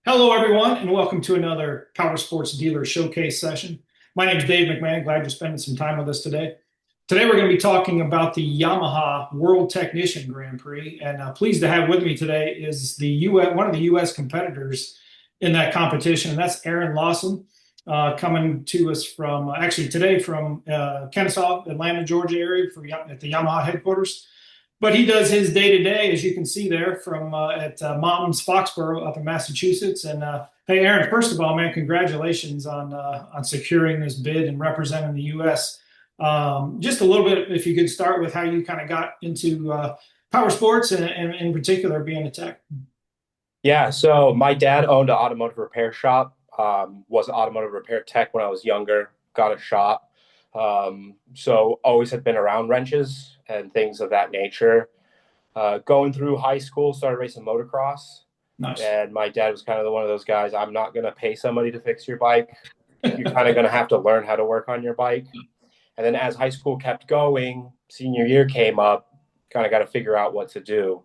Hello, everyone, and welcome to another Power Sports Dealer Showcase Session. My name is Dave McMahon. Glad you're spending some time with us today. Today, we're going to be talking about the Yamaha World Technician Grand Prix, and pleased to have with me today is the one of the U.S. competitors in that competition, and that's Aaron Lawson, coming to us from actually today from Kennesaw, Atlanta, Georgia area at the Yamaha headquarters. But he does his day to day, as you can see there, from at MOMS Foxboro up in Massachusetts. And hey, Aaron, first of all, man, congratulations on securing this bid and representing the U.S. Just a little bit, if you could start with how you kind of got into power sports and in particular being a tech. Yeah, so my dad owned an automotive repair shop, was an automotive repair tech when I was younger, got a shop. So always had been around wrenches and things of that nature. Going through high school, started racing motocross. Nice. And my dad was kind of one of those guys, I'm not going to pay somebody to fix your bike. You're kind of going to have to learn how to work on your bike. And then as high school kept going, senior year came up, kind of got to figure out what to do.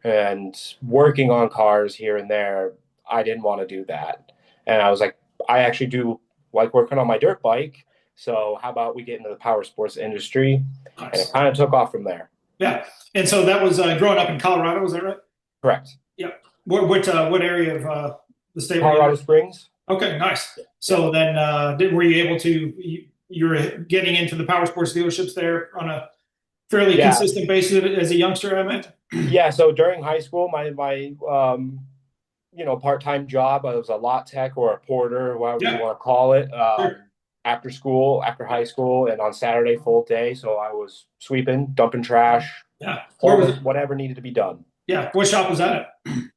And working on cars here and there, I didn't want to do that. And I was like, I actually do like working on my dirt bike. So how about we get into the power sports industry? And it Nice. kind of took off from there. Yeah. And so that was growing up in Colorado, is that right? Correct. Yeah. What area of the state were you Colorado in? Springs. Okay, nice. Yeah. So then, were you able to? You were getting into the power sports dealerships there on a fairly Yeah. consistent basis as a youngster, I imagine. Yeah. So during high school, my part-time job, I was a lot tech or a porter, whatever you Yeah, want to call it. sure. After school, after high school, and on Saturday, full day. So I was sweeping, dumping trash, Yeah. Where was it? whatever needed to be done. Yeah. What shop was that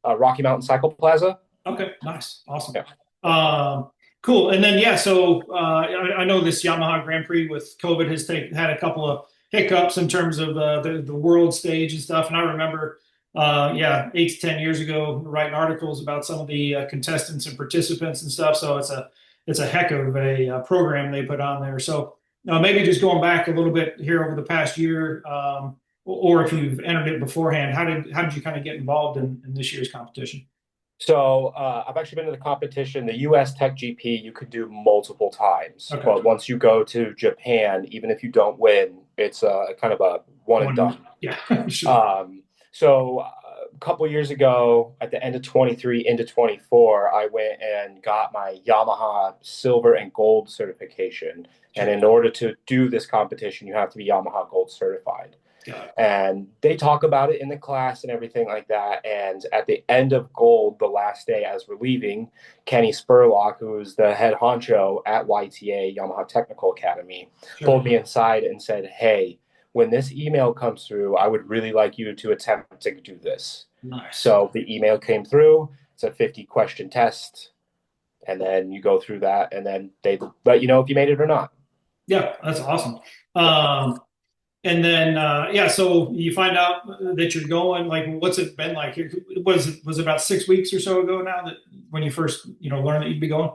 at? Rocky Mountain Cycle Plaza. Okay, nice, awesome. Yeah. Cool. And then, yeah. So I know this Yamaha Grand Prix with COVID has had a couple of hiccups in terms of the world stage and stuff. And I remember, yeah, 8 to 10 years ago, writing articles about some of the contestants and participants and stuff. So it's a heck of a program they put on there. So maybe just going back a little bit here over the past year, or if you've entered it beforehand, how did you kind of get involved in this year's competition? So I've actually been to the competition, the U.S. Tech GP. You could do multiple times, Okay. but once you go to Japan, even if you don't win, it's kind of a one and done. Yeah, sure. So a couple of years ago, at the end of 23 into 24, I went and got my Yamaha silver and gold certification. And in order to do this competition, you have to be Yamaha Gold certified. And they talk about it in the class and everything like that. And at the end of gold, the last day as we're leaving, Kenny Spurlock, who's the head honcho at YTA, Yamaha Technical Academy, pulled me inside and said, hey, when this email comes through, I would really like you to attempt to do this. Nice. So the email came through. It's a 50-question test. And then you go through that, and then they let you know if you made it or not. Yeah, that's awesome. And then, yeah, so you find out that you're going. Like, what's it been like? Was it about 6 weeks or so ago now that when you first, learned that you'd be going?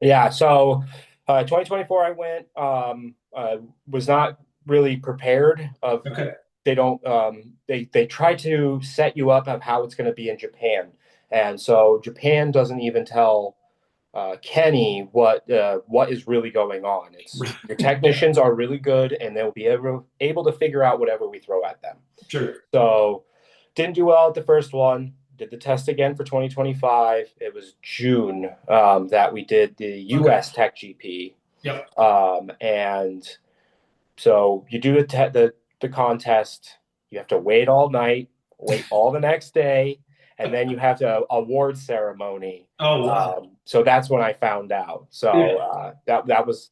Yeah. So 2024, I went. Was not really prepared. Okay. They don't. They try to set you up of how it's going to be in Japan, and so Japan doesn't even tell Kenny what is really going on. It's your technicians are really good, and they'll be able to figure out whatever we throw at them. Sure. So didn't do well at the first one. Did the test again for 2025. It was June that we did the U.S. Tech GP. Yep. And so you do the contest. You have to wait all night, wait all the next day, and then you have to award ceremony. Oh wow! So that's when I found out. So that was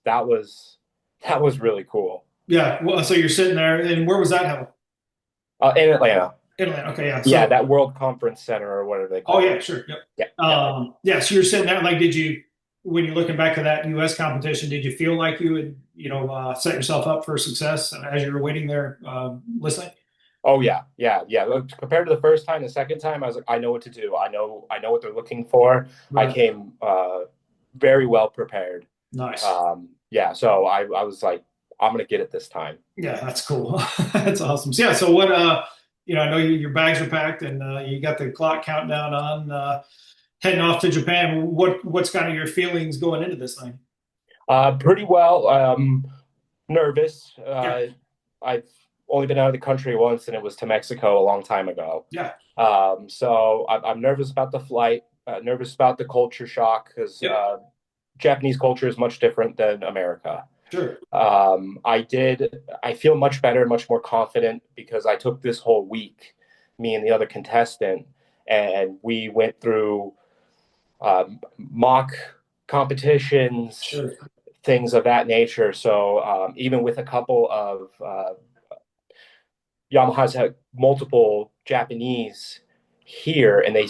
really cool. Yeah. Well, so you're sitting there, and where was that held? In Atlanta. In Atlanta. Okay. Yeah. Yeah, that World Conference Center or whatever they call Oh it. yeah. Sure. Yep. Yeah. Yeah. So you're sitting there. Like, when you're looking back to that U.S. competition, did you feel like you had, set yourself up for success as you were waiting there, listening? Oh yeah. Look, compared to the first time, the second time, I was like, I know what to do. I know what they're looking for. Right. I came very well prepared. Nice. Yeah. So I was like, I'm gonna get it this time. Yeah, that's cool. That's awesome. So, yeah. So what? I know your bags are packed and you got the clock countdown on. heading off to Japan. What's kind of your feelings going into this thing? Pretty well. Nervous. Yeah, I've only been out of the country once, and it was to Mexico a long time ago. yeah, So I'm nervous about the flight, nervous about the culture shock because yep, Japanese culture is much different than America. sure. I feel much better, much more confident because I took this whole week, me and the other contestant, and we went through mock competitions, Sure. things of that nature. So even with a couple of Yamaha's had multiple Japanese here, and they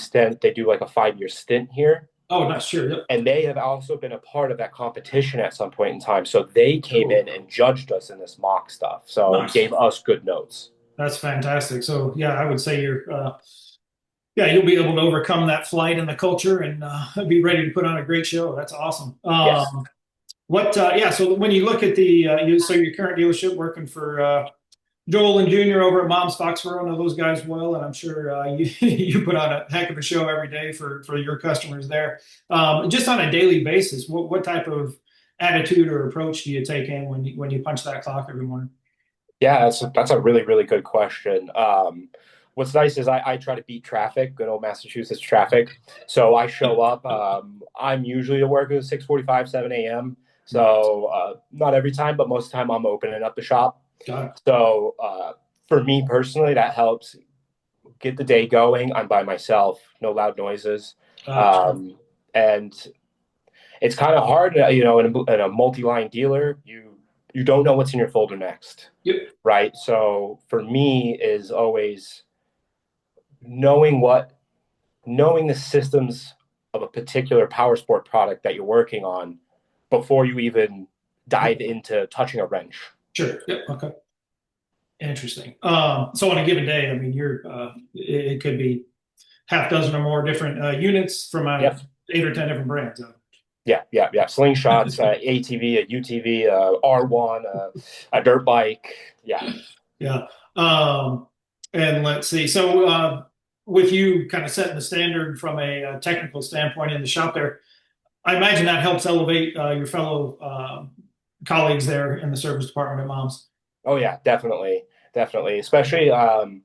do like a 5 year stint here. Oh, not sure. Yep. And they have also been a part of that competition at some point in time. So they came Cool. in and judged us in this mock stuff. So Nice. gave us good notes. That's fantastic. So yeah, I would say yeah, you'll be able to overcome that flight and the culture and be ready to put on a great show. That's awesome. Yes. Yeah, so when you look at so your current dealership working for Joel and Junior over at MOMS Foxboro, I know those guys well, and I'm sure you put on a heck of a show every day for your customers there. Just on a daily basis, what type of attitude or approach do you take in when you punch that clock every morning? Yeah, that's a really, really good question. What's nice is I try to beat traffic, good old Massachusetts traffic. So I show up. I'm usually at work at 6:45, 7 a.m. So not every time, but most of the time I'm opening up the shop. Got it. So for me personally, that helps get the day going. I'm by myself, no loud noises. Sure. And it's kind of hard, in a multi-line dealer, you don't know what's in your folder next, Yep. right? So for me is always knowing knowing the systems of a particular power sport product that you're working on before you even dive into touching a wrench. Sure. Yep. Okay. Interesting. So on a given day, I mean, it could be half dozen or more different units from Yep. 8 or 10 different brands. Yeah, yeah, yeah. Slingshots, ATV, a UTV, R1, a dirt bike. Yeah. Yeah. And let's see. So with you kind of setting the standard from a technical standpoint in the shop there, I imagine that helps elevate your fellow colleagues there in the service department at Moms. Oh yeah, definitely, definitely. Especially, I'm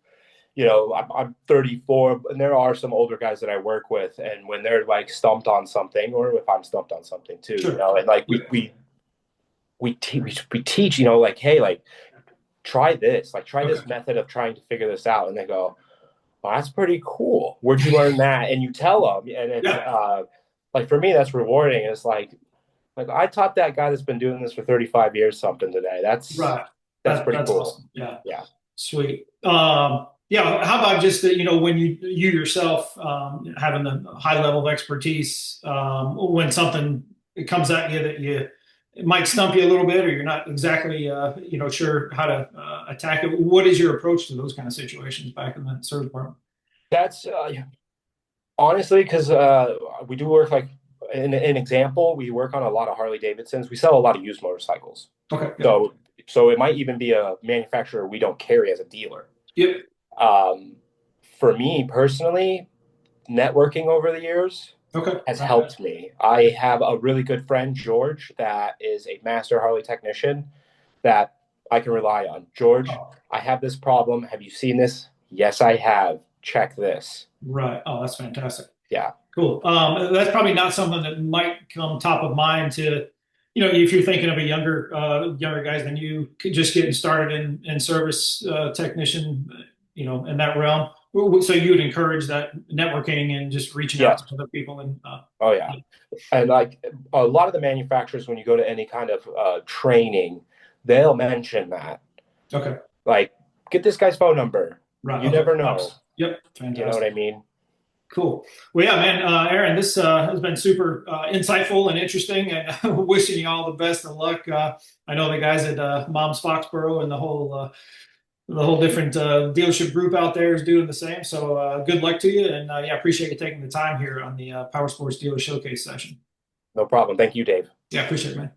34, and there are some older guys that I work with, and when they're like stumped on something, or if I'm stumped on something too, Sure. and like we teach, like, hey, like try this, like try this Okay. method of trying to figure this out, and they go, well, that's pretty cool. Where'd you learn that? And you tell them, and it's Yeah. like for me, that's rewarding. It's like I taught that guy that's been doing this for 35 years something today. Right. That's pretty That's cool. awesome. Yeah. Yeah. Sweet. Yeah. How about just that, when you yourself having the high level of expertise, when something comes at you that it might stump you a little bit, or you're not exactly, sure how to attack it. What is your approach to those kind of situations back in the service department? That's honestly because we do work like an example. We work on a lot of Harley Davidsons. We sell a lot of used motorcycles. Okay. Yeah. So it might even be a manufacturer we don't carry as a dealer. Yep. Um, for me personally, networking over the years Okay. has helped me. I have a really good friend, George, that is a master Harley technician that I can rely on. George, Oh, I have this problem. Have you seen this? Yes, I have. Check this. right. Oh, that's fantastic. Yeah. Cool. That's probably not something that might come top of mind to, if you're thinking of a younger guys than you, just getting started in service technician, in that realm. So you would encourage that networking and just reaching out Yes. to other people and. Oh yeah. And like a lot of the manufacturers, when you go to any kind of training, they'll mention that. Okay. Like, get this guy's phone number. Right. You Okay. never know. Nice. Yep. Fantastic. You know what I mean? Cool. Well, yeah, man, Aaron, this has been super insightful and interesting, and wishing you all the best of luck. I know the guys at Mom's Foxboro and the whole different dealership group out there is doing the same. So good luck to you, and yeah, appreciate you taking the time here on the Power Sports Dealer Showcase session. No problem. Thank you, Dave. Yeah, appreciate it, man.